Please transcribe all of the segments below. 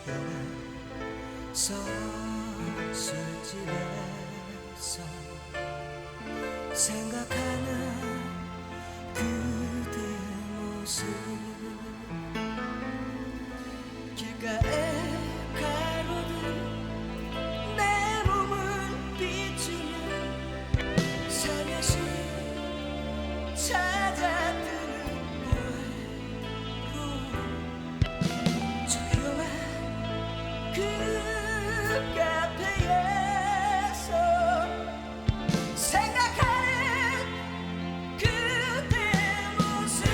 조용한 서술집에서 생각하는 그대 모습 길가에 가로등 내 몸을 비추며 살며시 찾아드는 노래로 조용한 그 카페에서 생각하는 그대 모습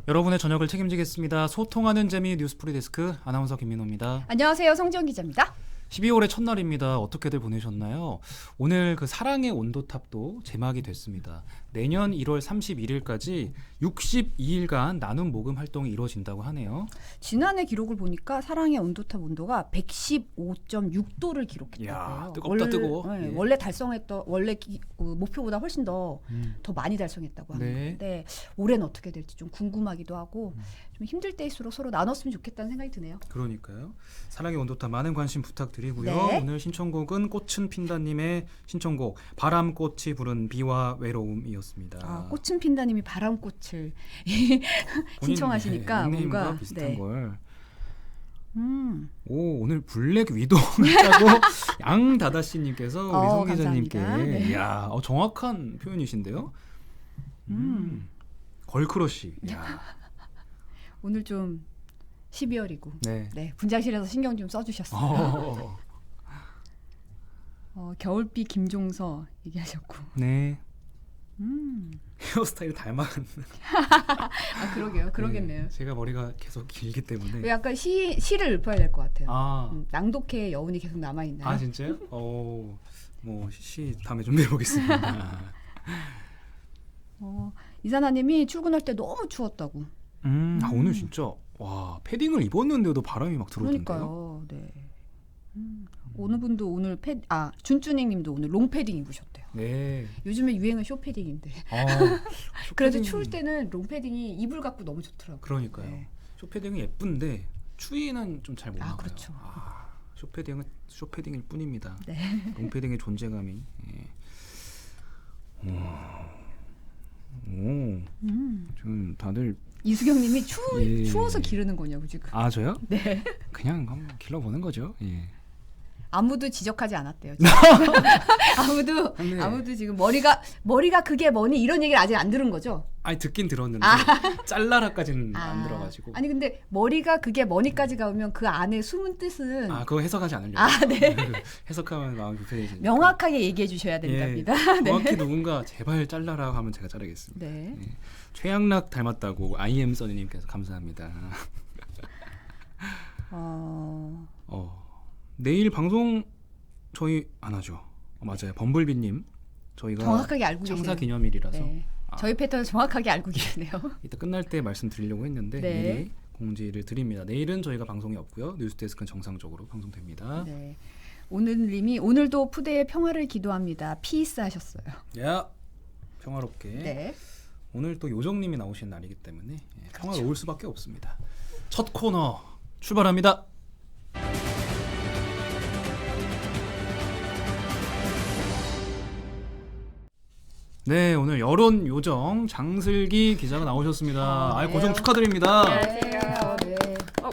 여러분의 저녁을 책임지겠습니다. 소통하는 재미 뉴스프리 데스크 아나운서 김민호입니다. 안녕하세요. 성지영 기자입니다. 12월의 첫날입니다. 어떻게들 보내셨나요? 오늘 그 사랑의 온도탑도 제막이 됐습니다. 내년 1월 31일까지 62일간 나눔 모금 활동이 이루어진다고 하네요. 지난해 기록을 보니까 사랑의 온도탑 온도가 115.6도를 기록했다고요. 이야, 뜨겁다 뜨거워. 네, 예. 원래 달성했던 목표보다 훨씬 더 많이 달성했다고 네. 하는데 올해는 어떻게 될지 좀 궁금하기도 하고 좀 힘들 때일수록 서로 나눴으면 좋겠다는 생각이 드네요. 그러니까요. 사랑의 온도탑 많은 관심 부탁드리고요. 네. 오늘 신청곡은 꽃은 핀다님의 신청곡 바람꽃이 부른 비와 외로움이었습니다. 꽃은 핀다님이 바람꽃을 신청하시니까 닉네임과 뭔가 비슷한 걸. 음. 오, 오늘 블랙 위도우를 짜고 양다다 씨님께서 우리 성 기자님께 감사합니다. 네. 이야, 정확한 표현이신데요. 걸크러쉬. 이야. 오늘 좀 12월이고 네. 분장실에서 신경 좀 써주셨어요. 겨울비 김종서 얘기하셨고. 네. 헤어스타일 닮아갔네. 그러게요. 그러겠네요. 네, 제가 머리가 계속 길기 때문에. 약간 시를 읊어야 될 것 같아요. 낭독회의 여운이 계속 남아있나요? 아 진짜요? 시 다음에 준비해 보겠습니다. 이사나님이 출근할 때 너무 추웠다고. 오늘 진짜 와 패딩을 입었는데도 바람이 막 들어오던데요. 그러니까요. 네. 어느 분도 오늘 준쭈닝님도 오늘 롱패딩 입으셨대요. 네. 요즘에 유행은 쇼패딩인데. 그래도 추울 때는 롱패딩이 이불 갖고 너무 좋더라고요. 그러니까요. 네. 쇼패딩이 예쁜데 추위는 좀 잘 못 나가요. 그렇죠. 쇼패딩은 쇼패딩일 뿐입니다. 네. 롱패딩의 존재감이. 지금 다들 이수경님이 추워서 예. 기르는 거냐고 지금. 저요? 네. 그냥 한번 길러보는 거죠. 예. 아무도 지적하지 않았대요. 네. 아무도 지금 머리가 그게 뭐니 이런 얘기를 아직 안 들은 거죠? 아니 듣긴 들었는데 잘라라까지는 안 들어가지고. 아니 근데 머리가 그게 뭐니까지 가면 그 안에 숨은 뜻은 그거 해석하지 않으려고. 네. 해석하면 마음이 불편해지니까. 명확하게 얘기해 주셔야 된답니다. 예, 정확히 누군가 제발 잘라라고 하면 제가 자르겠습니다. 네. 예. 최양락 닮았다고 IM 써니님께서 감사합니다. 내일 방송 저희 안 하죠. 맞아요. 범블비님 저희가 정확하게 알고 창사 계세요. 기념일이라서 네. 저희 패턴을 정확하게 알고 계시네요. 이따 끝날 때 말씀드리려고 했는데 네. 미리 공지를 드립니다. 내일은 저희가 방송이 없고요. 뉴스데스크는 정상적으로 방송됩니다. 네. 오늘님이 오늘도 푸대의 평화를 기도합니다. 피스 하셨어요. 야 평화롭게. 네. 오늘 또 요정님이 나오신 날이기 때문에 평화로울 수밖에 없습니다. 첫 코너 출발합니다. 네, 오늘 여론 요정 장슬기 기자가 나오셨습니다. 네. 고정 축하드립니다. 안녕하세요. 네.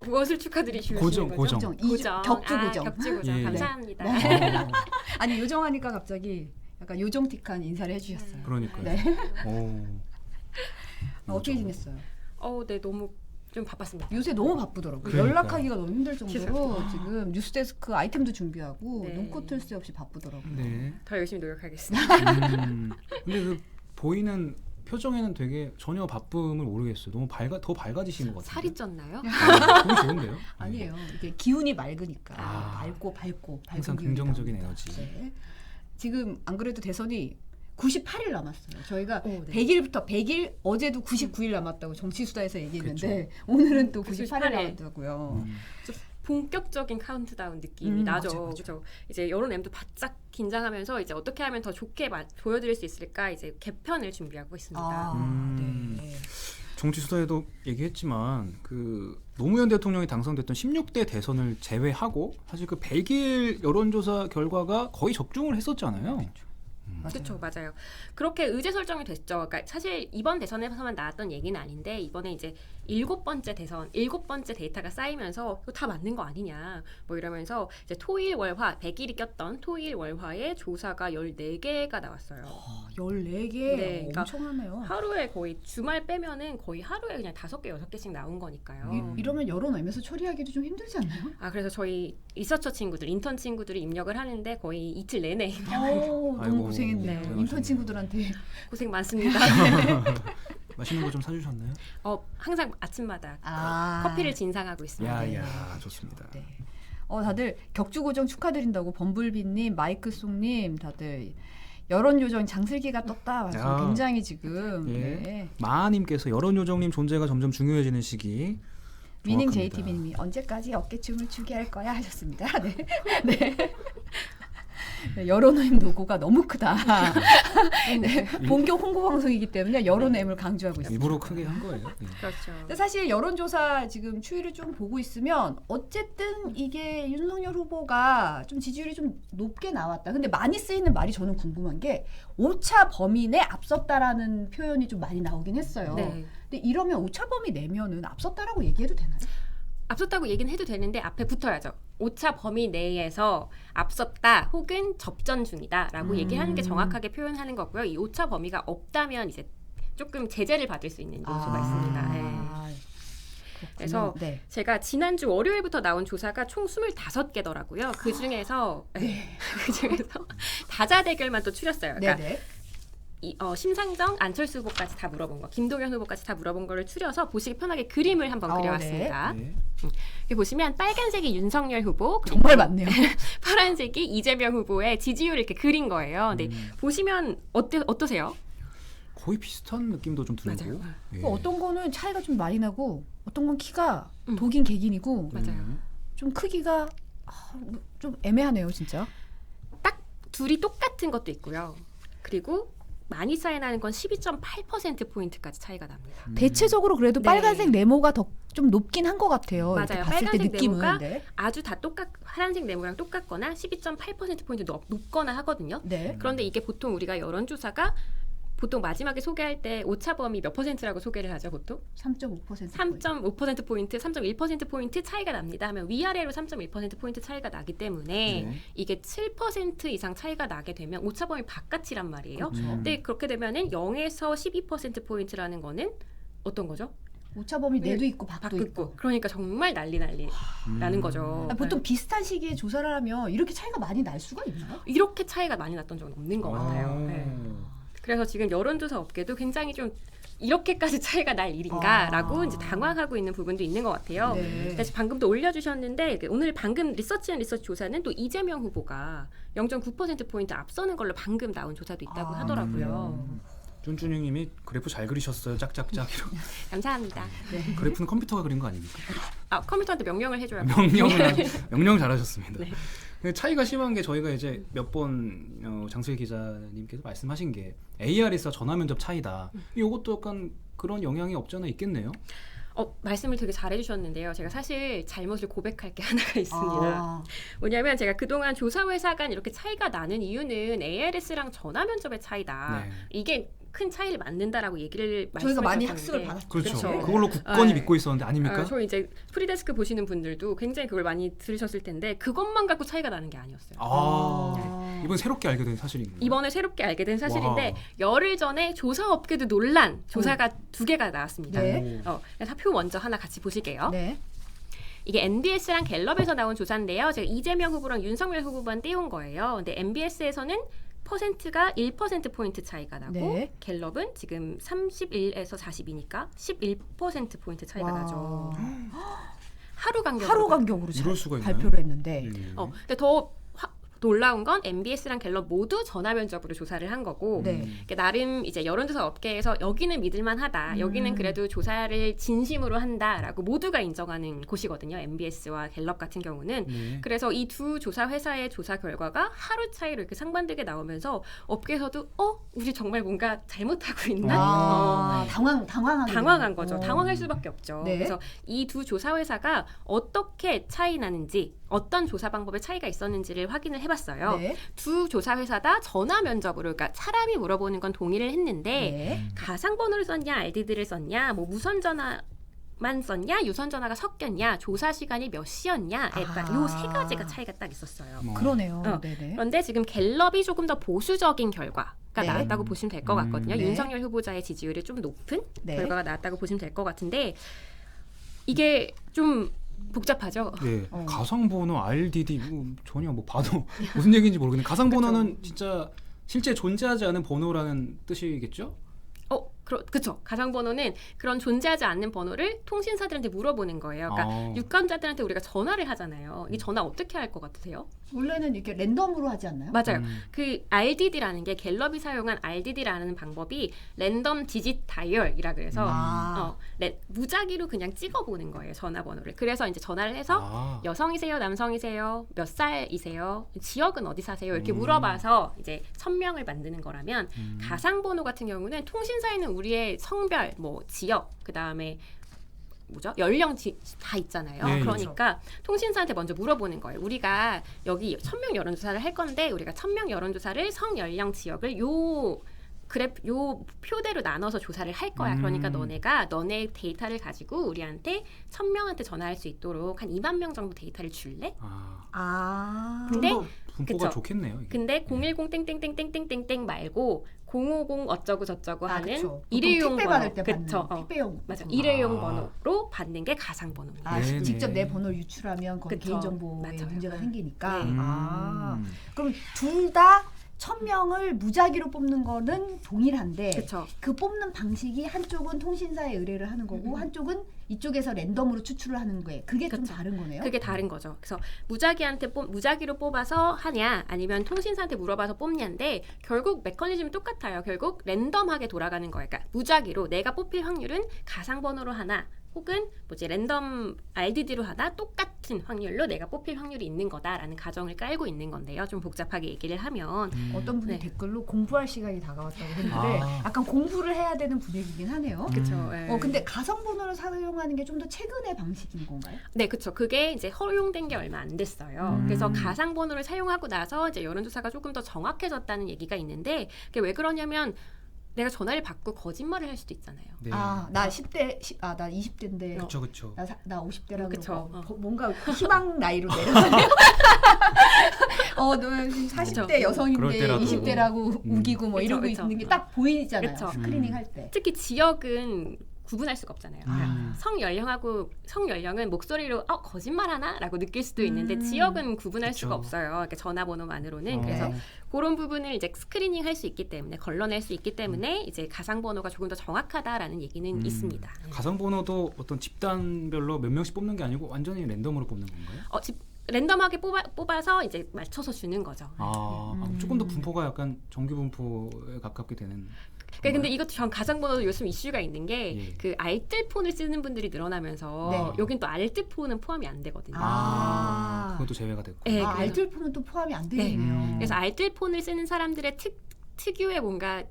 무엇을 축하드리시는 고정. 거죠? 격주 고정. 격주 고정. 예. 감사합니다. 아니 요정하니까 갑자기 약간 요정틱한 인사를 해주셨어요. 그러니까요. 네. 오. 어떻게 지냈어요? 네, 너무 좀 바빴습니다. 요새 너무 바쁘더라고요. 그러니까요. 연락하기가 너무 힘들 정도로 지금 뉴스데스크 아이템도 준비하고 네. 눈코 뜰 새 없이 바쁘더라고요. 네. 더 열심히 노력하겠습니다. 근데 그 보이는 표정에는 되게 전혀 바쁨을 모르겠어요. 너무 더 밝아지신 것 같아요. 살이 쪘나요? 너무 좋은데요? 아니에요. 이게 기운이 맑으니까 아. 밝고 항상 기운이 긍정적인 나옵니다. 에너지. 네. 지금 안 그래도 대선이 98일 남았어요. 저희가 네. 100일 어제도 99일 남았다고 정치수다에서 얘기했는데 그렇죠. 오늘은 또 98일 98일 남았다고요. 본격적인 카운트다운 느낌이 나죠. 맞아요. 그렇죠. 이제 여론 M도 바짝 긴장하면서 이제 어떻게 하면 더 좋게 보여드릴 수 있을까 이제 개편을 준비하고 있습니다. 네. 정치 수사에도 얘기했지만 그 노무현 대통령이 당선됐던 16대 대선을 제외하고 사실 그 100일 여론조사 결과가 거의 적중을 했었잖아요. 그렇죠, 맞아요. 그렇게 의제 설정이 됐죠. 그러니까 사실 이번 대선에서만 나왔던 얘기는 아닌데 이번에 이제 7번째 데이터가 쌓이면서 이거 다 맞는 거 아니냐 뭐 이러면서 이제 토일 월화 100일이 꼈던 토일 월화의 조사가 14개가 나왔어요. 14개 네, 그러니까 엄청나네요. 하루에 거의 주말 빼면은 거의 하루에 그냥 5개, 6개씩 나온 거니까요. 이러면 여론 알면서 처리하기도 좀 힘들지 않나요? 그래서 저희 리서처 친구들, 인턴 친구들이 입력을 하는데 거의 이틀 내내 너무 아이고, 고생했네요. 고생하셨네요. 인턴 친구들한테 고생 많습니다. 맛있는 거 좀 사주셨나요? 항상 아침마다 아. 커피를 진상하고 있습니다. 야야 좋습니다. 네. 다들 격주 고정 축하드린다고 범블비님, 마이크송님 다들 여론 요정 장슬기가 떴다. 맞아요. 야. 굉장히 지금 예. 네. 마님께서 여론요정님 존재가 점점 중요해지는 시기. 위닝 정확합니다. JTB님이 언제까지 어깨춤을 추게 할 거야 하셨습니다. 네. 네. 네, 여론의임 노고가 너무 크다. 네, 본격 홍보 방송이기 때문에 여론의임을 강조하고 있습니다. 일부러 크게 한 거예요. 예. 그렇죠. 근데 사실 여론조사 지금 추이를 좀 보고 있으면 어쨌든 이게 윤석열 후보가 좀 지지율이 좀 높게 나왔다. 근데 많이 쓰이는 말이 저는 궁금한 게 오차 범위 내 앞섰다라는 표현이 좀 많이 나오긴 했어요. 네. 근데 이러면 오차 범위 내면은 앞섰다라고 얘기해도 되나요? 앞섰다고 얘기는 해도 되는데 앞에 붙어야죠. 오차 범위 내에서 앞섰다 혹은 접전 중이다라고 얘기하는 게 정확하게 표현하는 거고요. 이 오차 범위가 없다면 이제 조금 제재를 받을 수 있는 요소가 있습니다. 네. 그렇군요. 그래서 네. 제가 지난주 월요일부터 나온 조사가 총 25개더라고요. 그 중에서 다자 대결만 또 추렸어요. 그러니까 네네. 심상정, 안철수 후보까지 다 물어본 거, 김동연 후보까지 다 물어본 거를 추려서 보시기 편하게 그림을 한번 그려왔습니다. 네. 여기 보시면 빨간색이 윤석열 후보, 그리고 정말 많네요. 파란색이 이재명 후보의 지지율을 이렇게 그린 거예요. 근데 보시면 어떠세요? 거의 비슷한 느낌도 좀 들고. 맞아요. 예. 어떤 거는 차이가 좀 많이 나고 어떤 건 키가 음. 독인 개긴이고 맞아요. 좀 크기가 좀 애매하네요, 진짜. 딱 둘이 똑같은 것도 있고요. 그리고 많이 차이 나는 건 12.8%포인트까지 차이가 납니다. 대체적으로 그래도 네. 빨간색 네모가 더 좀 높긴 한 것 같아요. 이렇게 맞아요. 봤을 때 빨간색 느낌은. 네모가 네. 아주 다 파란색 네모랑 똑같거나 12.8%포인트 높거나 하거든요. 네. 그런데 이게 보통 우리가 여론조사가 보통 마지막에 소개할 때 오차 범위 몇 %라고 소개를 하죠, 보통? 3.5%. 3.5%포인트, 3.1%포인트 차이가 납니다 하면 위아래로 3.1%포인트 차이가 나기 때문에 네. 이게 7% 이상 차이가 나게 되면 오차 범위 바깥이란 말이에요. 그렇죠. 근데 그렇게 되면은 0에서 12%포인트라는 거는 어떤 거죠? 오차 범위 내도 있고 밖도 밖도 있고. 있고. 그러니까 정말 난리 나는 거죠. 보통 비슷한 시기에 조사를 하면 이렇게 차이가 많이 날 수가 있나요? 이렇게 차이가 많이 났던 적은 없는 것 같아요. 아. 네. 그래서 지금 여론조사 업계도 굉장히 좀 이렇게까지 차이가 날 일인가라고 이제 당황하고 있는 부분도 있는 것 같아요. 네. 그래서 방금도 올려주셨는데 오늘 방금 리서치 조사는 또 이재명 후보가 0.9%포인트 앞서는 걸로 방금 나온 조사도 있다고 하더라고요. 쭌쭌님이 그래프 잘 그리셨어요. 짝짝짝 이런. 감사합니다. 네. 그래프는 컴퓨터가 그린 거 아닙니까? 컴퓨터한테 명령을 해줘야 명령 잘하셨습니다. 네. 근데 차이가 심한 게 저희가 이제 몇 번 장수희 기자님께서 말씀하신 게 AR에서 전화 면접 차이다. 이것도 약간 그런 영향이 없지 않아 있겠네요. 말씀을 되게 잘해주셨는데요. 제가 사실 잘못을 고백할 게 하나가 있습니다. 아, 뭐냐면 제가 그동안 조사회사 간 이렇게 차이가 나는 이유는 ARS랑 전화 면접의 차이다. 네. 이게 큰 차이를 만든다라고 얘기를 저희가 많이 말씀하셨는데 학습을 받았죠. 그렇죠. 그렇죠. 그걸로 굳건히 네. 믿고 있었는데 아닙니까? 저 이제 프리데스크 보시는 분들도 굉장히 그걸 많이 들으셨을 텐데 그것만 갖고 차이가 나는 게 아니었어요. 아. 이번 새롭게 알게 된 사실입니다. 이번에 새롭게 알게 된 사실인데 와. 열흘 전에 조사업계도 놀란 조사가 2개가 나왔습니다. 네. 그래서 표 먼저 하나 같이 보실게요. 네. 이게 NBS랑 갤럽에서 나온 조사인데요. 제가 이재명 후보랑 윤석열 후보만 띄운 거예요. 근데 NBS에서는 퍼센트가 1%포인트 차이가 나고 네. 갤럽은 지금 31에서 42니까 11%포인트 차이가 와. 나죠. 하루 간격으로. 하루 간격으로 이럴 수가 있나요? 발표를 했는데. 근데 더 놀라운 건 MBS랑 갤럽 모두 전화 면접으로 조사를 한 거고 네. 그러니까 나름 이제 여론조사 업계에서 여기는 믿을만하다, 여기는 그래도 조사를 진심으로 한다라고 모두가 인정하는 곳이거든요. MBS와 갤럽 같은 경우는. 네. 그래서 이 두 조사 회사의 조사 결과가 하루 차이로 이렇게 상반되게 나오면서 업계에서도 우리 정말 뭔가 잘못하고 있나? 아, 당황한 거죠. 당황할 수밖에 없죠. 네. 그래서 이 두 조사 회사가 어떻게 차이 나는지, 어떤 조사 방법에 차이가 있었는지를 확인을 해봤어요. 네. 두 조사 회사 다 전화 면접으로, 그러니까 사람이 물어보는 건 동의를 했는데 네. 가상 번호를 썼냐, RDD를 썼냐, 뭐 무선 전화만 썼냐, 유선 전화가 섞였냐, 조사 시간이 몇 시였냐, 약간 요 세 가지가 차이가 딱 있었어요. 그러네요. 어. 네네. 그런데 지금 갤럽이 조금 더 보수적인 결과가 네. 나왔다고 보시면 될 것 같거든요. 네. 윤석열 후보자의 지지율이 좀 높은 네. 결과가 나왔다고 보시면 될 것 같은데 이게 좀 복잡하죠. 네. 어. 가상번호 RDD 전혀 뭐 봐도 무슨 얘기인지 모르겠는데 가상번호는 진짜 실제 존재하지 않은 번호라는 뜻이겠죠? 그쵸. 가상번호는 그런 존재하지 않는 번호를 통신사들한테 물어보는 거예요. 그러니까 유권자들한테 우리가 전화를 하잖아요. 이 전화 어떻게 할 것 같으세요? 원래는 이렇게 랜덤으로 하지 않나요? 맞아요. 그 RDD라는 게 갤럽이 사용한 RDD라는 방법이 랜덤 디짓 다이얼이라 그래서 무작위로 그냥 찍어보는 거예요. 전화번호를. 그래서 이제 전화를 해서 여성이세요, 남성이세요, 몇 살이세요, 지역은 어디 사세요 이렇게 물어봐서 이제 1000명을 만드는 거라면 가상번호 같은 경우는 통신사에는 우리의 성별, 뭐 지역, 그 다음에 연령 다 있잖아요. 네, 그러니까 통신사한테 먼저 물어보는 거예요. 우리가 여기 1000명 여론조사를 할 건데 우리가 1000명 여론조사를 성, 연령, 지역을 요 표대로 나눠서 조사를 할 거야. 그러니까 너네 데이터를 가지고 우리한테 1000명한테 전화할 수 있도록 한 2만 명 정도 데이터를 줄래? 근데 분포가 그쵸. 좋겠네요. 이게. 근데 010땡땡땡땡땡땡땡 말고 050 어쩌고 저쩌고 하는 그쵸. 일회용 택배 번호. 받을 때 받는 그쵸. 택배용. 맞아. 일회용 번호로 받는 게 가상번호입니다. 네네. 직접 내 번호를 유출하면 거기 그쵸. 개인정보에 맞아요. 문제가 생기니까. 네. 그럼 둘 다 1000명을 무작위로 뽑는 거는 동일한데 그렇죠. 그 뽑는 방식이 한쪽은 통신사에 의뢰를 하는 거고 한쪽은 이쪽에서 랜덤으로 추출을 하는 거예요. 그게 좀 그쵸. 다른 거네요. 그게 다른 거죠. 그래서 무작위로 뽑아서 하냐 아니면 통신사한테 물어봐서 뽑냐인데 결국 메커니즘이 똑같아요. 결국 랜덤하게 돌아가는 거예요. 그러니까 무작위로 내가 뽑힐 확률은 가상번호로 하나 혹은 랜덤 RDD로 하나 똑같은 확률로 내가 뽑힐 확률이 있는 거다라는 가정을 깔고 있는 건데요. 좀 복잡하게 얘기를 하면 어떤 분이 네. 댓글로 공부할 시간이 다가왔다고 했는데 약간 공부를 해야 되는 분위기긴 하네요. 그렇죠. 근데 가상번호를 사용하는 게 좀 더 최근의 방식인 건가요? 네, 그렇죠. 그게 이제 허용된 게 얼마 안 됐어요. 그래서 가상번호를 사용하고 나서 이제 여론조사가 조금 더 정확해졌다는 얘기가 있는데 그게 왜 그러냐면 내가 전화를 받고 거짓말을 할 수도 있잖아요. 네. 나 10대, 나 20대인데 그렇죠. 나 50대라 그쵸. 그러고 뭔가 희망 나이로 내려가네요. 너 지금 40대 그럴 여성인데 때라도. 20대라고 우기고 뭐 그쵸, 이러고 그쵸. 있는 게 딱 보이잖아요. 그쵸. 스크리닝 할 때. 특히 지역은 구분할 수가 없잖아요. 성연령은 목소리로 거짓말하나?라고 느낄 수도 있는데 지역은 구분할 그쵸. 수가 없어요. 그러니까 전화번호만으로는. 네. 그래서 그런 부분을 이제 스크리닝 할 수 있기 때문에 걸러낼 수 있기 때문에 이제 가상번호가 조금 더 정확하다라는 얘기는 있습니다. 가상번호도 어떤 집단별로 몇 명씩 뽑는 게 아니고 완전히 랜덤으로 뽑는 건가요? 랜덤하게 뽑아서 이제 맞춰서 주는 거죠. 조금 더 분포가 약간 정규 분포에 가깝게 되는. 그러니까 근데 이것도 전 가상번호도 요즘 이슈가 있는 게 예. 그 알뜰폰을 쓰는 분들이 늘어나면서 네. 여긴 또 알뜰폰은 포함이 안 되거든요. 그것도 제외가 됐고. 네, 그래서- 알뜰폰은 또 포함이 안 되겠네요. 그래서 알뜰폰을 쓰는 사람들의 특유의 뭔가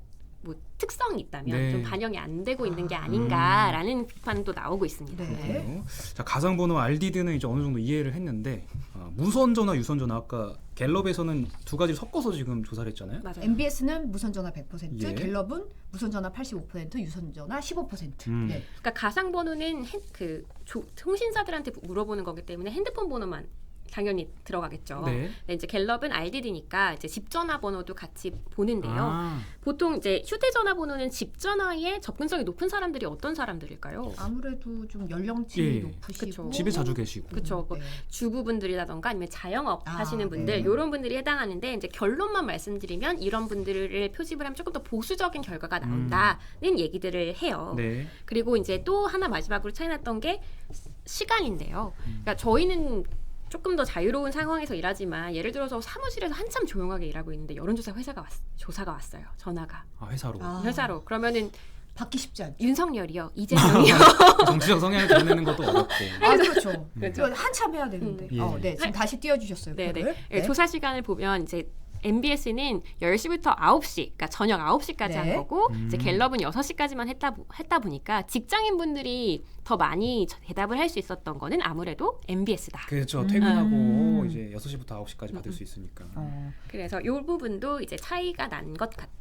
특성이 있다면 네. 좀 반영이 안 되고 있는 게 아닌가라는 비판도 나오고 있습니다. 네. 자, 가상번호 RDD는 이제 어느 정도 이해를 했는데 무선전화, 유선전화 아까 갤럽에서는 두 가지를 섞어서 지금 조사를 했잖아요. 맞아요. MBS는 무선전화 100%, 예. 갤럽은 무선전화 85%, 유선전화 15%. 네. 그러니까 가상번호는 통신사들한테 물어보는 거기 때문에 핸드폰 번호만 당연히 들어가겠죠. 네. 근데 이제 갤럽은 RDD니까 이제 집전화 번호도 같이 보는데요. 보통 이제 휴대전화 번호는 집전화에 접근성이 높은 사람들이 어떤 사람들일까요? 아무래도 좀 연령층이 예. 높으시고 그쵸. 집에 자주 계시고. 그렇죠. 네. 주부분들이라던가 아니면 자영업 하시는 분들 네. 이런 분들이 해당하는데 이제 결론만 말씀드리면 이런 분들을 표집을 하면 조금 더 보수적인 결과가 나온다는 얘기들을 해요. 네. 그리고 이제 또 하나 마지막으로 차이났던 게 시간인데요. 그러니까 저희는 조금 더 자유로운 상황에서 일하지만 예를 들어서 사무실에서 한참 조용하게 일하고 있는데 여론조사 조사가 왔어요. 전화가 회사로. 회사로. 그러면은 받기 쉽지 않죠. 윤석열이요, 이재명이요. 정치적 성향을 드러내는 것도 어렵고. 그렇죠. 그렇죠. 이거 한참 해야 되는데. 예. 네, 지금 다시 띄워주셨어요. 네네. 그거를. 네. 조사 시간을 보면 이제 MBS는 10시부터 9시, 그러니까 저녁 9시까지 네. 한 거고 이제 갤럽은 6시까지만 했다 보니까 직장인분들이 더 많이 대답을 할 수 있었던 거는 아무래도 MBS다. 그렇죠. 퇴근하고 이제 6시부터 9시까지 받을 수 있으니까. 그래서 이 부분도 이제 차이가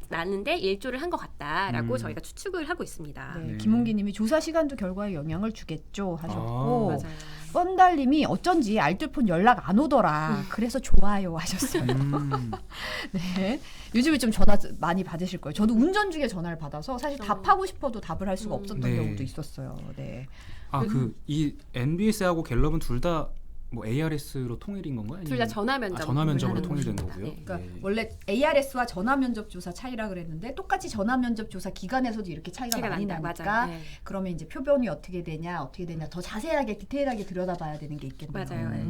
나는데 일조를 한 것 같다라고 저희가 추측을 하고 있습니다. 네, 네. 김홍기님이 조사 시간도 결과에 영향을 주겠죠 하셨고 맞아요. 뻔달님이 어쩐지 알뜰폰 연락 안 오더라. 그래서 좋아요 하셨어요. 네, 요즘에 좀 전화 많이 받으실 거예요. 저도 운전 중에 전화를 받아서 사실 답하고 싶어도 답을 할 수가 없었던 네. 경우도 있었어요. 네. 이 MBS하고 갤럽은 둘 다 뭐 ARS로 통일인 건가요? 둘 다 전화 면접. 전화 면접으로 하는 통일된 겁니다. 거고요. 네. 그러니까 네. 원래 ARS와 전화 면접 조사 차이라 그랬는데 똑같이 전화 면접 조사 기간에서도 이렇게 차이가 많이 난다. 나니까 맞아요. 네. 그러면 이제 표본이 어떻게 되냐 더 자세하게 디테일하게 들여다봐야 되는 게 있겠네요. 맞아요. 네.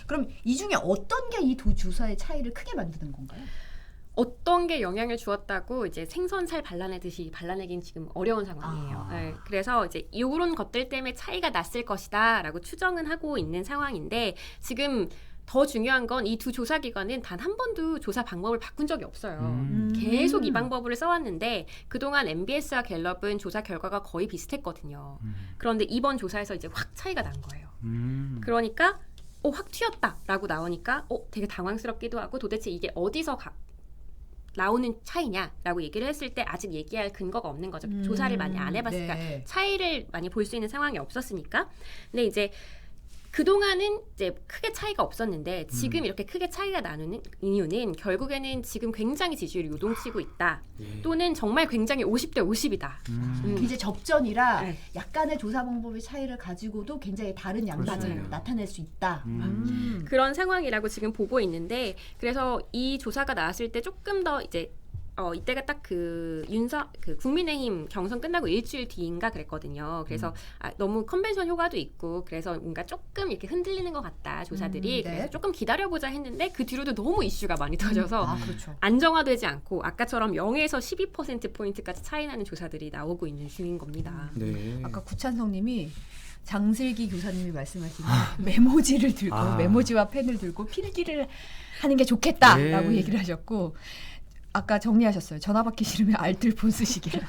그럼 이 중에 어떤 게 이 두 주사의 차이를 크게 만드는 건가요? 어떤 게 영향을 주었다고 이제 생선살 발라내듯이 발라내긴 지금 어려운 상황이에요. 아. 네, 그래서 이제 이런 것들 때문에 차이가 났을 것이다라고 추정은 하고 있는 상황인데 지금 더 중요한 건 이 두 조사 기관은 단 한 번도 조사 방법을 바꾼 적이 없어요. 계속 이 방법을 써왔는데 그동안 MBS와 갤럽은 조사 결과가 거의 비슷했거든요. 그런데 이번 조사에서 이제 확 차이가 난 거예요. 그러니까 확 튀었다라고 나오니까 되게 당황스럽기도 하고 도대체 이게 어디서 나오는 차이냐라고 얘기를 했을 때 아직 얘기할 근거가 없는 거죠. 조사를 많이 안 해봤으니까 네. 차이를 많이 볼 수 있는 상황이 없었으니까. 근데 이제 그동안은 이제 크게 차이가 없었는데 지금 이렇게 크게 차이가 나는 이유는 결국에는 지금 굉장히 지지율이 요동치고 있다. 예. 또는 정말 굉장히 50대 50이다. 이제 접전이라 네. 약간의 조사 방법의 차이를 가지고도 굉장히 다른 양상을 그렇죠. 나타낼 수 있다. 그런 상황이라고 지금 보고 있는데 그래서 이 조사가 나왔을 때 조금 더 이제 이때가 딱 그 국민의힘 경선 끝나고 일주일 뒤인가 그랬거든요. 그래서 너무 컨벤션 효과도 있고 그래서 뭔가 조금 이렇게 흔들리는 것 같다 조사들이. 네. 그래서 조금 기다려보자 했는데 그 뒤로도 너무 이슈가 많이 터져서 그렇죠. 안정화되지 않고 아까처럼 0에서 12%포인트까지 차이 나는 조사들이 나오고 있는 중인 겁니다. 네. 아까 구찬성님이 장슬기 교사님이 말씀하시는 메모지를 들고 아. 메모지와 펜을 들고 필기를 하는 게 좋겠다라고 네. 얘기를 하셨고 아까 정리하셨어요. 전화 받기 싫으면 알뜰폰 쓰시기를.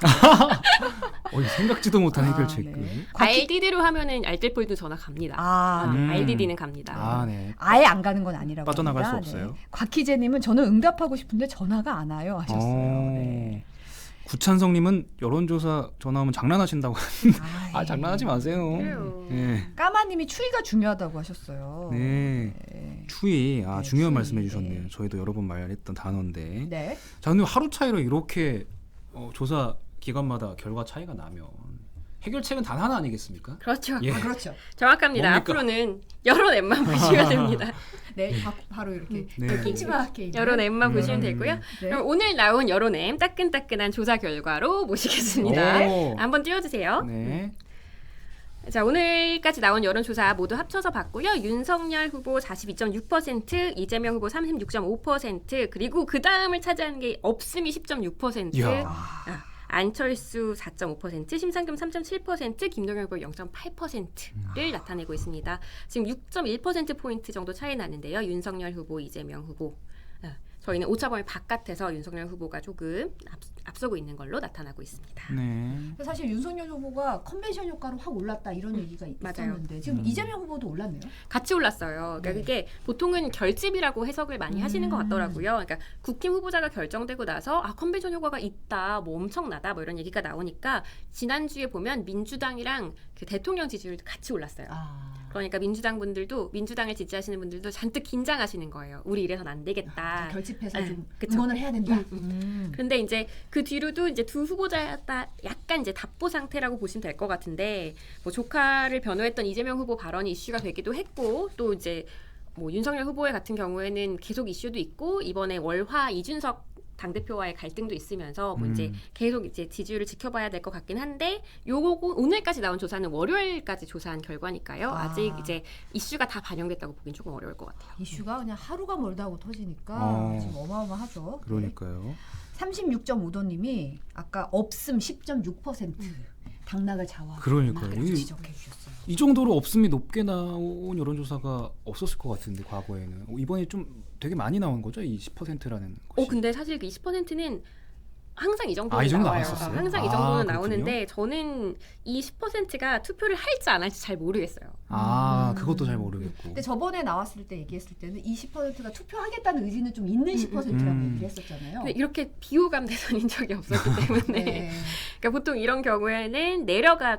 생각지도 못한 해결책. 네. RDD로 하면은 알뜰폴도 전화 갑니다. RDD는 갑니다. 네. 아예 안 가는 건 아니라고 빠져나갈 합니다. 수 없어요. 곽희재님은 저는 응답하고 싶은데 전화가 안 와요 하셨어요. 네. 구찬성님은 여론조사 전화 오면 장난하신다고. 장난하지 마세요. 그래요. 네. 까마님이 추위가 중요하다고 하셨어요. 네. 네. 추위. 네, 중요한 추위. 말씀해 주셨네요. 네. 저희도 여러 번 말했던 단어인데. 네. 자, 근데 하루 차이로 이렇게 조사 기관마다 결과 차이가 나면 해결책은 단 하나 아니겠습니까? 그렇죠. 예. 그렇죠. 정확합니다. 뭡니까? 앞으로는 여론 앱만 보시면 됩니다. 네, 바로 이렇게 네. 킹치마하게 여론 앱만 보시면 되고요. 네. 그럼 오늘 나온 여론 앱 따끈따끈한 조사 결과로 모시겠습니다. 오. 한번 띄워주세요. 네. 자, 오늘까지 나온 여론조사 모두 합쳐서 봤고요. 윤석열 후보 42.6%, 이재명 후보 36.5%, 그리고 그 다음을 차지하는 게 없음이 10.6%, 이야. 안철수 4.5%, 심상겸 3.7%, 김동연 후보 0.8%를 나타내고 있습니다. 지금 6.1%포인트 정도 차이 나는데요. 윤석열 후보, 이재명 후보. 저희는 오차범위 바깥에서 윤석열 후보가 조금 앞서고 있는 걸로 나타나고 있습니다. 네. 사실 윤석열 후보가 컨벤션 효과로 확 올랐다 이런 얘기가 맞아요. 있었는데 지금 이재명 후보도 올랐네요. 같이 올랐어요. 그러니까 네. 그게 보통은 결집이라고 해석을 많이 하시는 것 같더라고요. 그러니까 국힘 후보자가 결정되고 나서 컨벤션 효과가 있다, 뭐 엄청나다, 뭐 이런 얘기가 나오니까 지난주에 보면 민주당이랑 그 대통령 지지율도 같이 올랐어요. 그러니까 민주당을 지지하시는 분들도 잔뜩 긴장하시는 거예요. 우리 이래선 안 되겠다. 결집해서 좀 그쵸. 응원을 해야 된다. 그런데 이제 그 뒤로도 이제 두 후보자 다 약간 이제 답보 상태라고 보시면 될 것 같은데 뭐 조카를 변호했던 이재명 후보 발언이 이슈가 되기도 했고 또 이제 뭐 윤석열 후보의 같은 경우에는 계속 이슈도 있고 이번에 월화 이준석 당대표와의 갈등도 있으면서 뭐 이제 계속 이제 지지율을 지켜봐야 될 것 같긴 한데 요거 오늘까지 나온 조사는 월요일까지 조사한 결과니까요. 아직 이제 이슈가 다 반영됐다고 보긴 조금 어려울 것 같아요. 이슈가 그냥 하루가 멀다고 터지니까 지금 어마어마하죠. 그러니까요. 36.5도님이 아까 없음 10.6% 당락을 자와. 그러니까요. 지적해 주셨어요. 이 정도로 없음이 높게 나온 여론조사가 없었을 것 같은데 과거에는 이번에 좀 되게 많이 나온 거죠, 이 10%라는 것이. 근데 사실 그 20%는 항상 이 정도는 이 정도 나와요. 나왔었어요? 항상 이 정도는 그렇군요. 나오는데 저는 이 10%가 투표를 할지 안 할지 잘 모르겠어요. 그것도 잘 모르겠고. 근데 저번에 나왔을 때 얘기했을 때는 이 10%가 투표하겠다는 의지는 좀 있는 10%라고 얘기했었잖아요. 근데 이렇게 비호감 대선인 적이 없었기 때문에 네. 그러니까 보통 이런 경우에는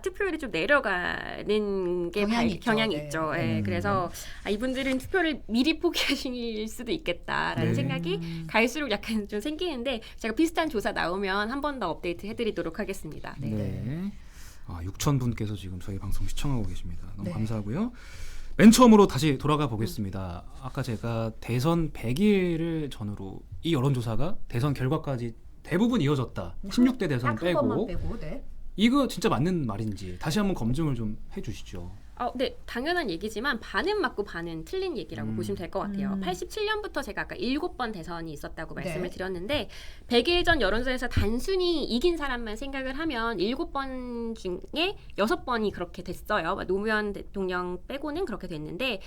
투표율이 좀 내려가는 게 경향이 있죠. 네. 그래서 이분들은 투표를 미리 포기하실 수도 있겠다라는 네. 생각이 갈수록 약간 좀 생기는데 제가 비슷한 조사 나오면 한 번 더 업데이트 해드리도록 하겠습니다. 네. 6,000분께서 지금 저희 방송 시청하고 계십니다. 너무 네. 감사하고요. 맨 처음으로 다시 돌아가 보겠습니다. 아까 제가 대선 100일을 전후로 이 여론조사가 대선 결과까지 대부분 이어졌다. 16대 대선 딱 한 번만 빼고. 빼고. 네. 이거 진짜 맞는 말인지 다시 한번 검증을 좀 해주시죠. 네, 당연한 얘기지만 반은 맞고 반은 틀린 얘기라고 보시면 될 것 같아요. 87년부터 제가 아까 7번 대선이 있었다고 말씀을 네. 드렸는데 100일 전 여론조사에서 단순히 이긴 사람만 생각을 하면 7번 중에 6번이 그렇게 됐어요. 노무현 대통령 빼고는 그렇게 됐는데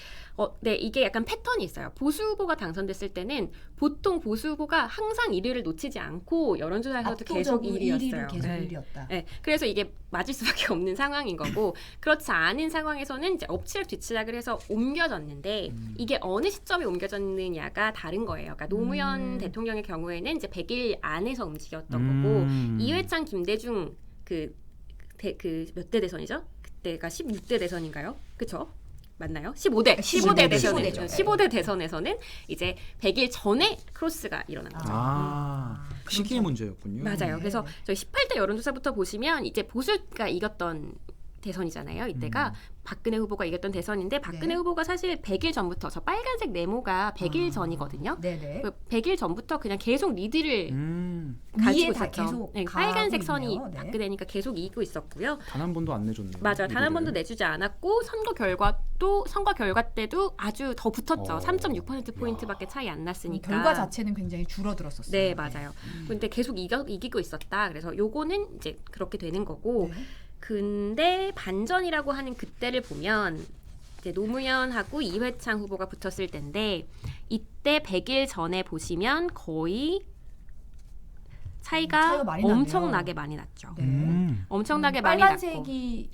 네, 이게 약간 패턴이 있어요. 보수 후보가 당선됐을 때는 보통 보수 후보가 항상 1위를 놓치지 않고 여론조사에서도 계속 1위였어요. 계속 네. 1위였다. 네, 그래서 이게 맞을 수밖에 없는 상황인 거고 그렇지 않은 상황에서는 이제 엎치락 뒤치락을 해서 옮겨졌는데 이게 어느 시점에 옮겨졌느냐가 다른 거예요. 그러니까 노무현 대통령의 경우에는 이제 100일 안에서 움직였던 거고 이회창, 김대중 그 몇 대 대선이죠? 그때가 16대 대선인가요? 그렇죠? 맞나요? 15대 15대 대선 15대죠. 15대 대선에서는 이제 100일 전에 크로스가 일어난 거죠. 시기의 문제였군요. 맞아요. 네. 그래서 저희 18대 여론조사부터 보시면 이제 보수가 이겼던 대선이잖아요. 이때가 박근혜 후보가 이겼던 대선인데 박근혜 네. 후보가 사실 100일 전부터 저 빨간색 네모가 100일 전이거든요. 네네. 그 100일 전부터 그냥 계속 리드를 위에 가지고 다 있었죠. 계속 네, 가고 빨간색 선이 있네요. 네. 박근혜니까 계속 이기고 있었고요. 단 한 번도 안 내줬네요. 맞아요. 단 한 번도 내주지 않았고 선거 결과 때도 아주 더 붙었죠. 3.6% 포인트밖에 차이 안 났으니까. 결과 자체는 굉장히 줄어들었었어요. 네, 맞아요. 근데 계속 이기고 있었다. 그래서 요거는 이제 그렇게 되는 거고. 네. 근데 반전이라고 하는 그때를 보면 이제 노무현하고 이회창 후보가 붙었을 텐데 이때 100일 전에 보시면 거의 차이가 많이 나네요. 엄청나게 많이 났죠. 네. 엄청나게 많이 났고 빨간색이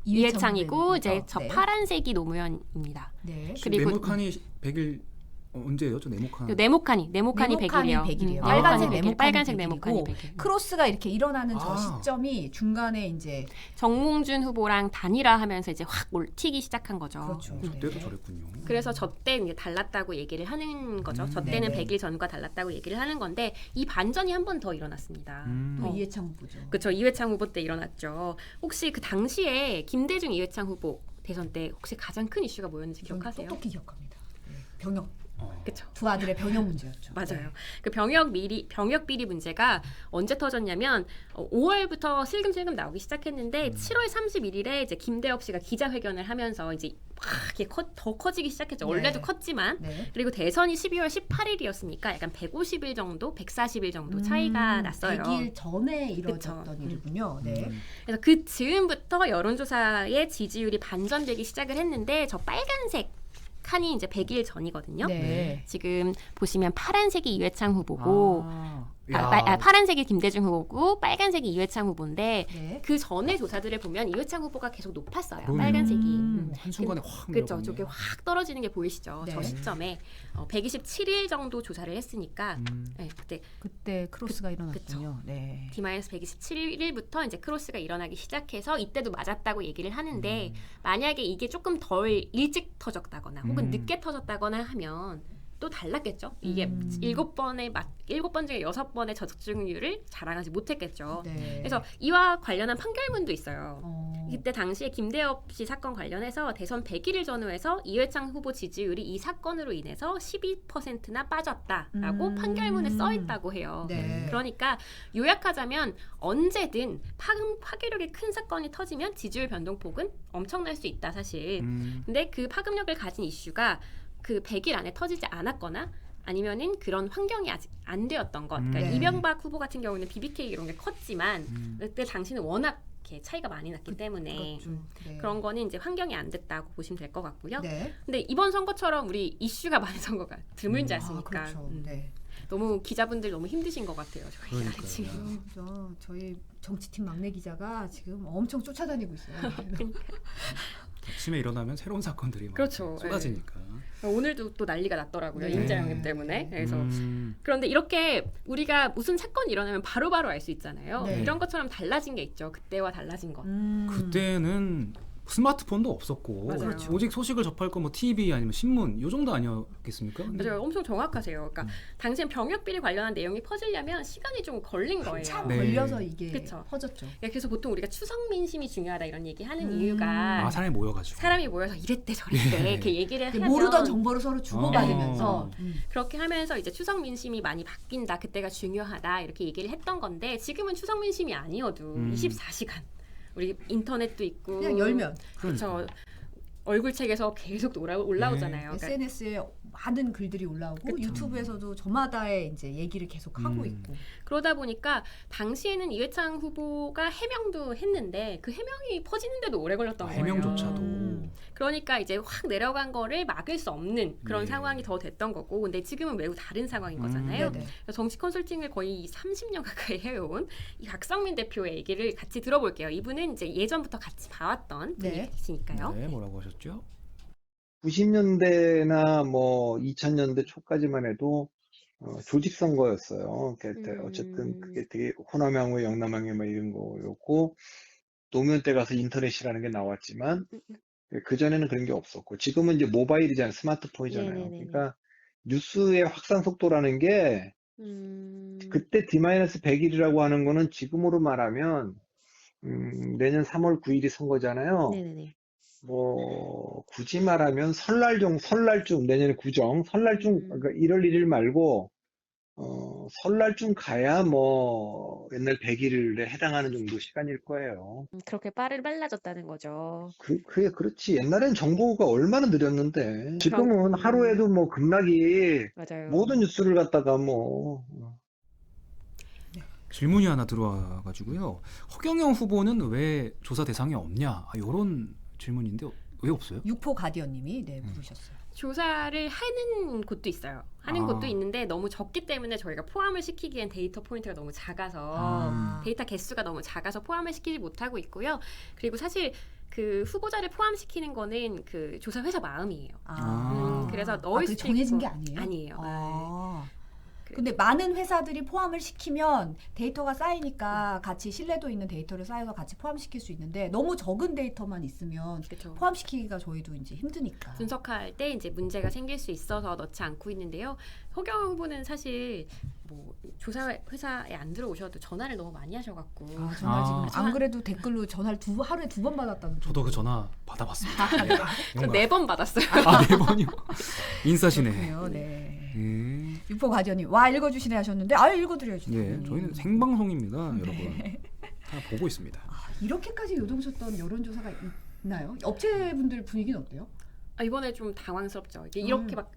이회창이고 이제 저 네. 파란색이 노무현입니다. 네. 그리고 네모칸이 100일 언제예요? 저 네모칸. 네모칸이 100일이에요. 100일이에요. 빨간색 네모칸이 100일. 크로스가 이렇게 일어나는 저 아. 시점이 중간에 이제 정몽준 후보랑 단일화하면서 이제 확 튀기 시작한 거죠. 그렇죠. 그때도 네. 저랬군요. 그래서 저 때 이제 달랐다고 얘기를 하는 거죠. 저 때는 네네. 100일 전과 달랐다고 얘기를 하는 건데 이 반전이 한 번 더 일어났습니다. 또 이해창 후보죠. 그렇죠. 이회창 후보 때 일어났죠. 혹시 그 당시에 김대중 이회창 후보 대선 때 혹시 가장 큰 이슈가 뭐였는지 저는 기억하세요? 똑똑히 기억합니다. 네. 병역 그렇죠. 두 아들의 병역 문제였죠. 맞아요. 네. 그 병역 비리 문제가 언제 터졌냐면 5월부터 슬금슬금 나오기 시작했는데 7월 31일에 이제 김대엽 씨가 기자회견을 하면서 이제 막 이렇게 더 커지기 시작했죠. 네. 원래도 컸지만 네. 그리고 대선이 12월 18일이었으니까 약간 150일 정도, 140일 정도 차이가 났어요. 100일 전에 이루어졌던 그쵸. 일이군요. 네. 그래서 그 즈음부터 여론조사의 지지율이 반전되기 시작을 했는데 저 빨간색 칸이 이제 100일 전이거든요. 네. 지금 보시면 파란색이 이회창 후보고 야. 파란색이 김대중 후보고 빨간색이 이회창 후보인데 네. 그 전에 조사들을 보면 이회창 후보가 계속 높았어요. 그러네요. 빨간색이. 한순간에 확 그렇죠. 내려갔네. 저게 확 떨어지는 게 보이시죠. 네. 저 시점에 127일 정도 조사를 했으니까 네, 그때 크로스가 일어났군요. 네. D-127일부터 이제 크로스가 일어나기 시작해서 이때도 맞았다고 얘기를 하는데 만약에 이게 조금 덜 일찍 터졌다거나 혹은 늦게 터졌다거나 하면 또 달랐겠죠. 이게 7번 중에 6번의 저적증률을 자랑하지 못했겠죠. 네. 그래서 이와 관련한 판결문도 있어요. 어. 이때 당시에 김대엽 씨 사건 관련해서 대선 100일을 전후해서 이회창 후보 지지율이 이 사건으로 인해서 12%나 빠졌다라고 판결문에 써 있다고 해요. 네. 그러니까 요약하자면 언제든 파괴력이 큰 사건이 터지면 지지율 변동폭은 엄청날 수 있다 사실. 근데 그 파급력을 가진 이슈가 그 100일 안에 터지지 않았거나 아니면은 그런 환경이 아직 안 되었던 것. 그러니까 네. 이명박 후보 같은 경우는 BBK 이런 게 컸지만 그때 당시는 워낙 이렇게 차이가 많이 났기 때문에 그렇죠. 네. 그런 거는 이제 환경이 안 됐다고 보시면 될 것 같고요. 네. 근데 이번 선거처럼 우리 이슈가 많은 선거가 드물지 않습니까? 그렇죠. 네. 너무 기자분들 너무 힘드신 것 같아요. 저희 그러니까요. 지금. 저희 정치팀 막내 기자가 지금 엄청 쫓아다니고 있어요. 아침에 일어나면 새로운 사건들이 막 그렇죠. 쏟아지니까. 오늘도 또 난리가 났더라고요. 네. 임자영님 때문에. 그래서 음. 그런데 이렇게 우리가 무슨 사건이 일어나면 바로바로 알 수 있잖아요. 네. 이런 것처럼 달라진 게 있죠. 그때와 달라진 것. 그때는 스마트폰도 없었고 맞아요. 그렇죠. 오직 소식을 접할 거 뭐 TV 아니면 신문 요 정도 아니었겠습니까? 근데 맞아요. 엄청 정확하세요. 그러니까 당시엔 병역 비리 관련한 내용이 퍼지려면 시간이 좀 걸린 거예요. 참 네. 걸려서 이게 그쵸. 퍼졌죠. 그래서 보통 우리가 추석 민심이 중요하다 이런 얘기 하는 음. 이유가 아 사람이 모여가지고 사람이 모여서 이랬대 저랬대 예. 이렇게 얘기를 하면 모르던 정보를 서로 주고받으면서 그렇게 하면서 이제 추석 민심이 많이 바뀐다. 그때가 중요하다. 이렇게 얘기를 했던 건데 지금은 추석 민심이 아니어도 24시간 우리 인터넷도 있고 그냥 열면 그렇죠. 얼굴책에서 계속 올라오잖아요. 그러니까 SNS에 많은 글들이 올라오고 그쵸. 유튜브에서도 저마다의 이제 얘기를 계속 하고 있고 그러다 보니까 당시에는 이회창 후보가 해명도 했는데 그 해명이 퍼지는데도 오래 걸렸던 거예요. 해명조차도 그러니까 이제 확 내려간 거를 막을 수 없는 그런 네. 상황이 더 됐던 거고 근데 지금은 매우 다른 상황인 거잖아요. 네네. 정치 컨설팅을 거의 30년 가까이 해온 이 박성민 대표의 얘기를 같이 들어볼게요. 이분은 이제 예전부터 같이 봐왔던 네. 분이시니까요. 네, 뭐라고 하셨죠? 90년대나 뭐 2000년대 초까지만 해도 조직 선거였어요. 어쨌든 그게 되게 호남향후, 영남향후 뭐 이런 거였고 노무현 때 가서 인터넷이라는 게 나왔지만 그 전에는 그런 게 없었고 지금은 이제 모바일이잖아요, 스마트폰이잖아요. 네네네네. 그러니까 뉴스의 확산 속도라는 게 그때 D-100일이라고 하는 거는 지금으로 말하면 내년 3월 9일이 선거잖아요. 네네네. 뭐 굳이 말하면 설날쯤 내년에 구정 설날쯤 그러니까 1월 1일 말고 설날쯤 가야 뭐 옛날 100일에 해당하는 정도 시간일 거예요. 그렇게 빨라졌다는 거죠. 그렇지. 옛날엔 정보가 얼마나 느렸는데 지금은 하루에도 뭐 급락이 맞아요. 모든 뉴스를 갖다가 뭐 질문이 하나 들어와가지고요. 허경영 후보는 왜 조사 대상이 없냐? 이런 질문인데 왜 없어요? 육포 가디언님이 물으셨어요. 조사를 하는 곳도 있어요. 하는 아. 곳도 있는데 너무 적기 때문에 저희가 포함을 시키기엔 데이터 포인트가 너무 작아서 데이터 개수가 너무 작아서 포함을 시키지 못하고 있고요. 그리고 사실 그 후보자를 포함시키는 거는 그 조사 회사 마음이에요. 그래서 넣을 그게 수도 정해진 있고. 게 아니에요? 아니에요. 근데 많은 회사들이 포함을 시키면 데이터가 쌓이니까 같이 신뢰도 있는 데이터를 쌓여서 같이 포함시킬 수 있는데 너무 적은 데이터만 있으면 그렇죠. 포함시키기가 저희도 이제 힘드니까. 분석할 때 이제 문제가 생길 수 있어서 넣지 않고 있는데요. 허경영 후보는 사실 뭐 조사 회사에 안 들어오셔도 전화를 너무 많이 하셔갖고 전화 지금 아. 안 그래도 댓글로 전화를 하루에 2번 받았다는. 저도 그 전화 받아봤습니다. 저 4번 받았어요. 아, 4번이요? 인싸시네. 그렇군요. 네. 예. 육포 가디언님 와 읽어주시네 하셨는데 읽어드려야죠. 예, 저희는 생방송입니다, 여러분. 다 보고 있습니다. 이렇게까지 요동쳤던 여론조사가 있나요? 업체분들 분위기는 어때요? 이번에 좀 당황스럽죠. 이렇게 막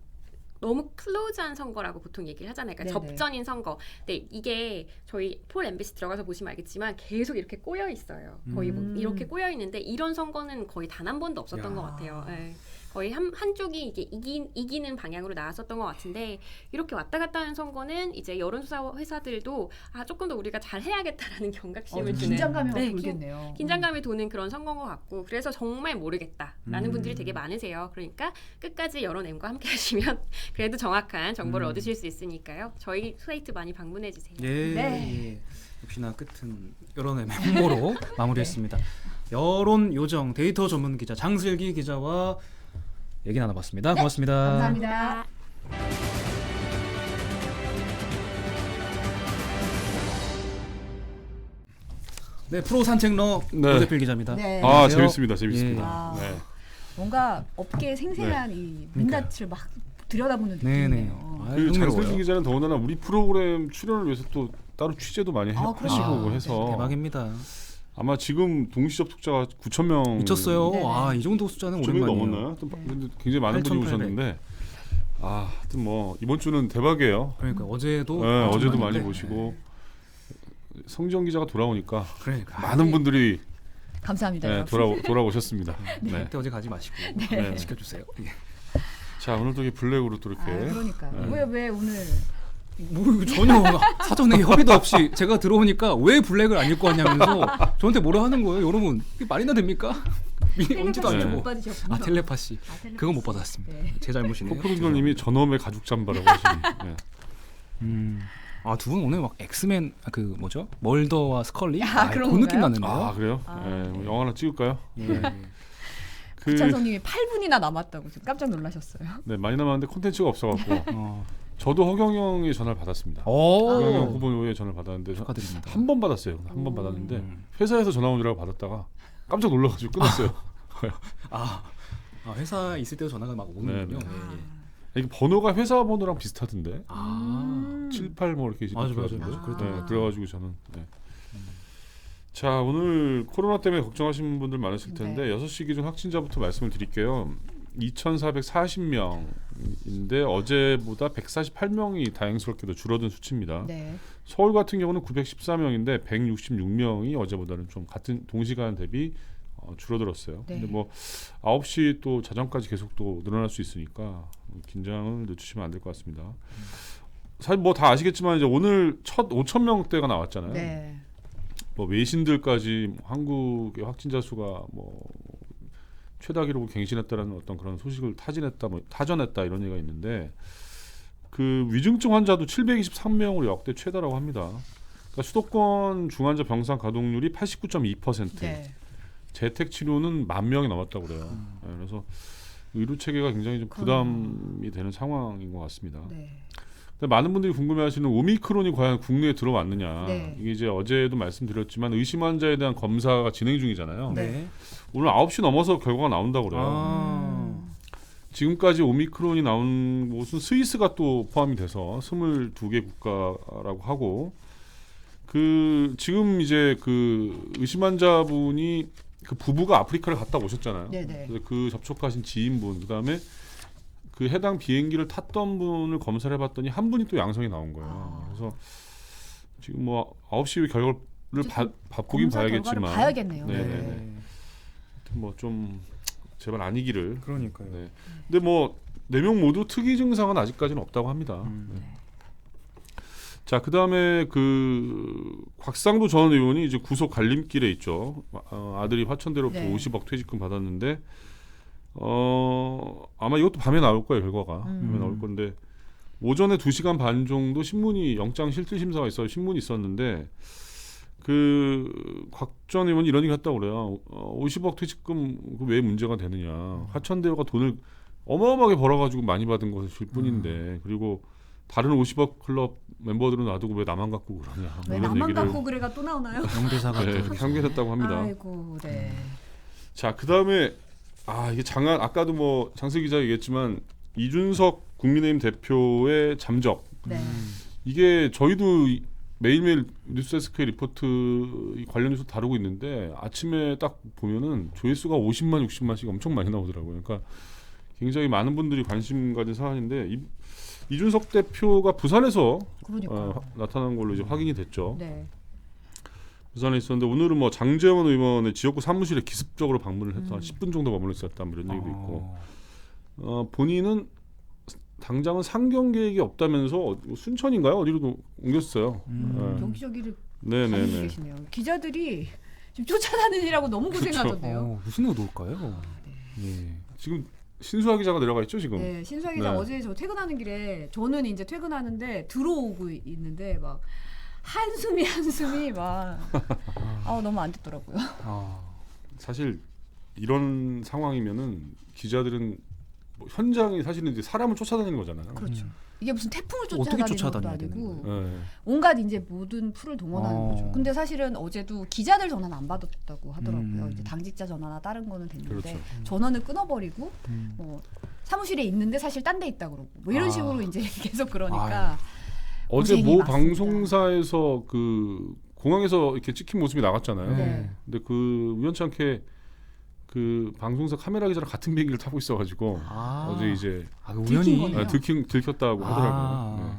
너무 클로즈한 선거라고 보통 얘기를 하잖아요. 그러니까 네네. 접전인 선거. 근데 이게 저희 폴 MBC 들어가서 보시면 알겠지만 계속 이렇게 꼬여 있어요. 거의 뭐 이렇게 꼬여 있는데 이런 선거는 거의 단 한 번도 없었던 야. 것 같아요. 예. 거의 한쪽이 이게 이기는 방향으로 나왔었던 것 같은데 이렇게 왔다 갔다 하는 선거는 이제 여론조사 회사들도 조금 더 우리가 잘 해야겠다라는 경각심을 주는 긴장감이 막 네, 돌겠네요. 긴장감이 도는 그런 선거인 것 같고 그래서 정말 모르겠다라는 분들이 되게 많으세요. 그러니까 끝까지 여론엠과 함께 하시면 그래도 정확한 정보를 얻으실 수 있으니까요. 저희 사이트 많이 방문해 주세요. 예. 네. 예. 역시나 끝은 여론의 맹모로 마무리했습니다. 여론 요정 데이터 전문 기자 장슬기 기자와 얘기 나눠봤습니다. 고맙습니다. 감사합니다. 네, 프로 산책러 네. 노재필 기자입니다. 네. 아, 안녕하세요. 재밌습니다. 아. 네. 뭔가 업계의 생생한 이 민낯을 막 들여다보는 네네. 느낌이네요. 아유, 그리고 장슬기 흥미로워요. 기자는 더군다나 우리 프로그램 출연을 위해서 또 따로 취재도 많이 하시고 해서 대박입니다. 아마 지금 동시 접속자가 9,000명 미쳤어요. 네네. 이 정도 숫자는 9,000명이 오랜만이에요. 넘었나요? 근데 굉장히 많은 분이 8,800. 오셨는데 하여튼 뭐 이번 주는 대박이에요. 그러니까 어제도 네, 어제도 많은데. 많이 보시고 성지영 기자가 돌아오니까 그러니까 많은 분들이 감사합니다. 네, 여러분. 돌아오셨습니다. 네. 그때 어제 가지 마시고 네. 지켜주세요. 예. 자, 오늘도 이 블랙으로 또 이렇게 그러니까 네. 왜 오늘 뭐 이거 전혀 사전에 협의도 없이 제가 들어오니까 왜 블랙을 안 입고 왔냐면서 저한테 뭐라 하는 거예요. 여러분 이게 말이나 됩니까? 미리 언제도 안 텔레파시를 주고. 못 받으셨군요. 텔레파시. 텔레파시. 그건 못 받았습니다. 네. 제 잘못이네요. 코프로님이 전엄의 가죽 잠바라고 하시는. 네. 두 분 오늘 막 엑스맨 그 뭐죠? 멀더와 스컬리? 그런 그 느낌 건가요? 나는데요. 아, 그래요? 네, 뭐 영화 하나 찍을까요? 예. 구찬성님이 8분이나 남았다고 지금 깜짝 놀라셨어요. 네, 많이 남았는데 콘텐츠가 없어갖고 어. 저도 허경영의 전화를 받았습니다. 오. 허경영 후보의 전화를 받았는데 축하드립니다. 한 번 받았어요. 한 번 오. 받았는데 회사에서 전화 온 줄 알고 받았다가 깜짝 놀라가지고 끊었어요. 아, 회사 있을 때도 전화가 막 오는군요. 네, 네. 예, 예. 이게 번호가 회사 번호랑 비슷하던데. 아, 78 뭐 이렇게 맞아, 이렇게 맞아. 하던데. 그랬던 것 같아요. 그래가지고 저는 자 오늘 코로나 때문에 걱정하시는 분들 많으실 텐데 6시 기준 확진자부터 말씀을 드릴게요. 2,480명인데 어제보다 148명이 다행스럽게도 줄어든 수치입니다. 네. 서울 같은 경우는 914명인데 166명이 어제보다는 좀 같은 동시간 대비 줄어들었어요. 네. 근데 뭐 9시 또 자정까지 계속 또 늘어날 수 있으니까 긴장을 늦추시면 안 될 것 같습니다. 사실 뭐 다 아시겠지만 이제 오늘 첫 5,000명대가 나왔잖아요. 네. 뭐 외신들까지 한국의 확진자 수가 뭐 최다 기록을 갱신했다라는 어떤 그런 소식을 타전했다 이런 얘기가 있는데 그 위중증 환자도 723명으로 역대 최다라고 합니다. 그러니까 수도권 중환자 병상 가동률이 89.2%. 네. 재택 치료는 10,000명이 넘었다고 그래요. 네, 그래서 의료 체계가 굉장히 좀 부담이 되는 상황인 것 같습니다. 네. 근데 많은 분들이 궁금해하시는 오미크론이 과연 국내에 들어왔느냐. 네. 이게 이제 어제도 말씀드렸지만 의심 환자에 대한 검사가 진행 중이잖아요. 네. 오늘 9시 넘어서 결과가 나온다고 그래요. 아. 지금까지 오미크론이 나온 곳은 스위스가 또 포함이 돼서 22개 국가라고 하고 그 지금 이제 그 의심 환자분이 그 부부가 아프리카를 갔다 오셨잖아요. 네네. 그래서 그 접촉하신 지인분 그다음에 그 해당 비행기를 탔던 분을 검사를 해봤더니 한 분이 또 양성이 나온 거예요. 그래서 지금 뭐 9시 결과를 보긴 검사 결과를 봐야겠지만 봐야겠네요. 네네네. 네. 뭐 좀 제발 아니기를. 그러니까요. 네. 근데 뭐 4명 모두 특이 증상은 아직까지는 없다고 합니다. 네. 자, 그다음에 그 곽상도 전 의원이 이제 구속 갈림길에 있죠. 아들이 화천대로부터 네. 50억 퇴직금 받았는데 아마 이것도 밤에 나올 거예요, 결과가. 밤에 나올 건데 오전에 2시간 반 정도 신문이 영장 실질 심사가 있어서 신문이 있었는데 그 곽 전 의원이 이런 얘기 했다고 그래요. 50억 퇴직금 왜 문제가 되느냐. 화천대유가 돈을 어마어마하게 벌어가지고 많이 받은 것일 뿐인데 그리고 다른 50억 클럽 멤버들은 놔두고 왜 나만 갖고 그러냐. 왜 이런 나만 얘기를 갖고 그래가 또 나오나요? 명대사가 네, 또 향기했다고 합니다. 아이고, 네. 자, 그다음에 이게 아까도 뭐 장슬 기자 얘기했지만 이준석 국민의힘 대표의 잠적. 네. 이게 저희도 매일매일 뉴스데스크의 리포트 관련 뉴스 다루고 있는데 아침에 딱 보면은 조회수가 50만, 60만씩 엄청 많이 나오더라고요. 그러니까 굉장히 많은 분들이 관심 가진 사안인데 이준석 대표가 부산에서 나타난 걸로 이제 확인이 됐죠. 네. 부산에 있었는데 오늘은 뭐 장제원 의원의 지역구 사무실에 기습적으로 방문을 해서 한 10분 정도 머물러 있었다 뭐 이런 얘기도 있고 본인은 당장은 상경 계획이 없다면서 순천인가요? 어디로 옮겼어요. 여기저기를 다니고 네네네. 계시네요. 기자들이 지금 쫓아다니느라고 너무 고생하던데요. 무슨 의도일까요? 예. 지금 신수아 기자가 내려가 있죠 지금. 네, 신수아 기자 네. 어제 저 퇴근하는 길에 저는 이제 퇴근하는데 들어오고 있는데 막 한숨이 막 너무 안 됐더라고요. 사실 이런 상황이면은 기자들은 뭐 현장이 사실은 이제 사람을 쫓아다니는 거잖아요. 그렇죠. 이게 무슨 태풍을 어떻게 쫓아다니는 것도 쫓아다녀야 아니고 네. 온갖 이제 모든 풀을 동원하는 어. 거죠. 근데 사실은 어제도 기자들 전화는 안 받았다고 하더라고요. 이제 당직자 전화나 다른 거는 됐는데 그렇죠. 전원을 끊어버리고 뭐 사무실에 있는데 사실 딴 데 있다 그러고 뭐 이런 식으로 이제 계속 그러니까 어제 고생이 모 많습니다. 방송사에서 그 공항에서 이렇게 찍힌 모습이 나갔잖아요. 네. 근데 그 우연치 않게 그 방송사 카메라 기자랑 같은 비행기를 타고 있어가지고 어제 이제 우연히 거네요. 들켰다고 하더라고요. 네.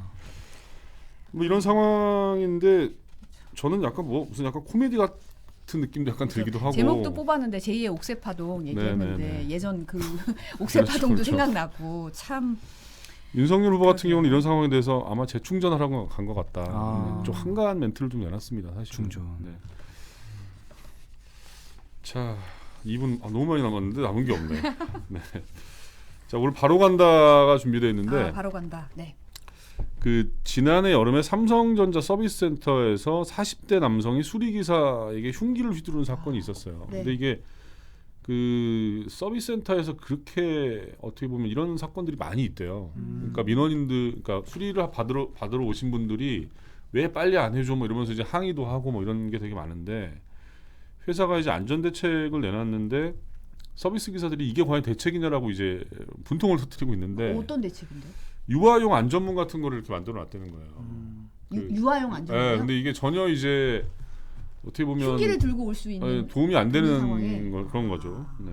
뭐 이런 상황인데 저는 약간 뭐 무슨 약간 코미디 같은 느낌도 약간 들기도 하고 제목도 뽑았는데 제2의 옥새파동 얘기했는데 네네네. 예전 그 옥새파동도 그렇죠. 생각나고 참 윤석열 후보 같은 경우는 이런 상황에 대해서 아마 재충전하라고 간 것 같다. 좀 한가한 멘트를 좀 내놨습니다. 사실. 충전. 네. 자, 2분 너무 많이 남았는데 남은 게 없네. 네. 자, 오늘 바로 간다가 준비되어 있는데 바로 간다. 네. 그 지난해 여름에 삼성전자 서비스센터에서 40대 남성이 수리기사에게 흉기를 휘두르는 사건이 있었어요. 네. 근데 이게 그 서비스 센터에서 그렇게 어떻게 보면 이런 사건들이 많이 있대요. 그러니까 민원인들, 그러니까 수리를 받으러 오신 분들이 왜 빨리 안 해줘 뭐 이러면서 이제 항의도 하고 뭐 이런 게 되게 많은데 회사가 이제 안전 대책을 내놨는데 서비스 기사들이 이게 과연 대책이냐라고 이제 분통을 터뜨리고 있는데 어떤 대책인데? 유아용 안전문 같은 거를 이렇게 만들어 놨다는 거예요. 그- 유아용 안전이요? 근데 이게 전혀 이제 어떻게 보면 흉기를 들고 올 수 있는 도움이 안 그런 되는 상황에. 그런 거죠. 네.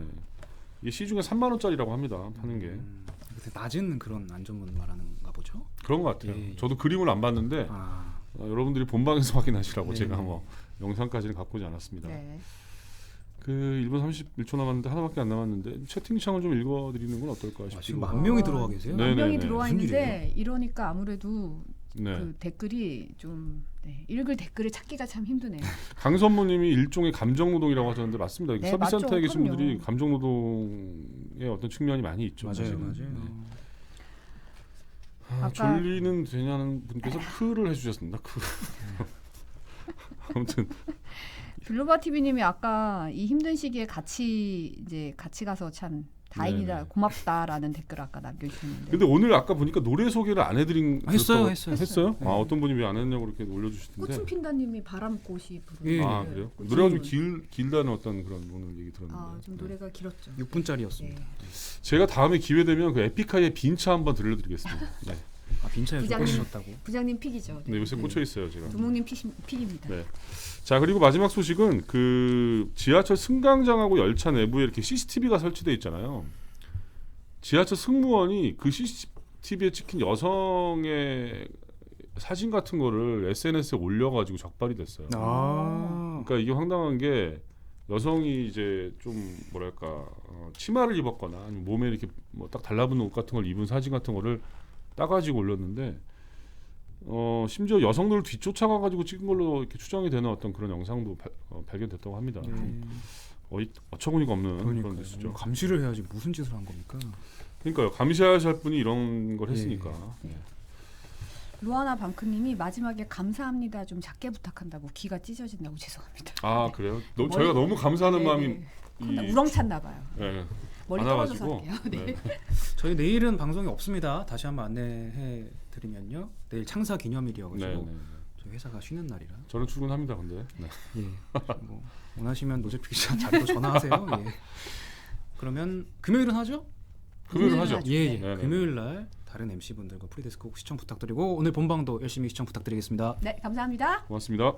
이게 시중에 3만 원짜리라고 합니다. 파는 게 그때 낮은 그런 안전문 말하는가 보죠. 그런 것 같아요. 예. 저도 그림을 안 봤는데 아, 여러분들이 본방에서 확인하시라고 네. 제가 뭐 영상까지는 갖고 오지 않았습니다. 네. 그 1분 31초 남았는데 하나밖에 안 남았는데 채팅창을 좀 읽어드리는 건 어떨까 아, 싶습니다. 지금 10,000명이 들어와 계세요? 네. 만 명이 네네네. 들어와 무슨 있는데 이러니까 아무래도 네. 그 댓글이 좀 읽을 댓글을 찾기가 참 힘드네요. 강선무님이 일종의 감정노동이라고 하셨는데 맞습니다. 네, 서비스 맞죠. 센터에 계신 그럼요. 분들이 감정노동의 어떤 측면이 많이 있죠. 맞아요, 사실은. 맞아요. 네. 아까- 졸리는 되냐는 분께서 크를 해주셨습니다. 크. 아무튼 블루바 TV님이 아까 이 힘든 시기에 같이 가서 참 다행이다, 네네. 고맙다라는 댓글 아까 남겨주셨는데. 근데 오늘 아까 보니까 노래 소개를 안 해드린 했어요, 그렇다고- 했어요. 했어요? 네. 아 어떤 분이 왜 안 했냐고 이렇게 올려주시던데. 꽃은 핀다님이 바람꽃이 부르는. 예. 아 그래요? 노래가 좀 길다는 어떤 그런 오늘 얘기 들었는데. 좀 네. 노래가 길었죠. 6분짜리였습니다. 네. 제가 다음에 기회 되면 그 에픽하이의 빈차 한번 들려드리겠습니다. 네. 아, 빈차에 부장님. 꽂으셨다고. 부장님 픽이죠. 네, 요새 네. 꽂혀 있어요 제가. 두목님 픽입니다. 네. 자 그리고 마지막 소식은 그 지하철 승강장하고 열차 내부에 이렇게 CCTV가 설치돼 있잖아요. 지하철 승무원이 그 CCTV에 찍힌 여성의 사진 같은 거를 SNS에 올려가지고 적발이 됐어요. 아, 그러니까 이게 황당한 게 여성이 이제 좀 뭐랄까 치마를 입었거나 아니면 몸에 이렇게 뭐 딱 달라붙는 옷 같은 걸 입은 사진 같은 거를 따가지고 올렸는데 심지어 여성들을 뒤쫓아가가지고 찍은 걸로 이렇게 추정이 되는 어떤 그런 영상도 발견됐다고 합니다. 네. 어처구니가 없는 그런 그러니까요. 뉴스죠. 감시를 해야지 무슨 짓을 한 겁니까? 그러니까요. 감시하실 분이 이런 걸 했으니까. 네. 루아나 방크님이 마지막에 감사합니다 좀 작게 부탁한다고 귀가 찢어진다고 죄송합니다. 아 네. 그래요? 머리- 저희가 너무 감사하는 네, 마음이 네. 우렁찼나 봐요. 네, 머리 많아가지고. 떨어져서 할게요. 네. 저희 내일은 방송이 없습니다. 다시 한번 안내해 드리면요. 내일 창사 기념일이어가지고 네, 네. 저희 회사가 쉬는 날이라. 저는 출근합니다. 근데 네. 예. 뭐 원하시면 노재필 기자 자리로 전화하세요. 예. 그러면 금요일은 하죠? 금요일은 금요일은 하죠. 하죠. 예, 네. 예. 네, 네. 금요일 날 다른 MC분들과 프리데스크 꼭 시청 부탁드리고 오늘 본방도 열심히 시청 부탁드리겠습니다. 네, 감사합니다. 고맙습니다.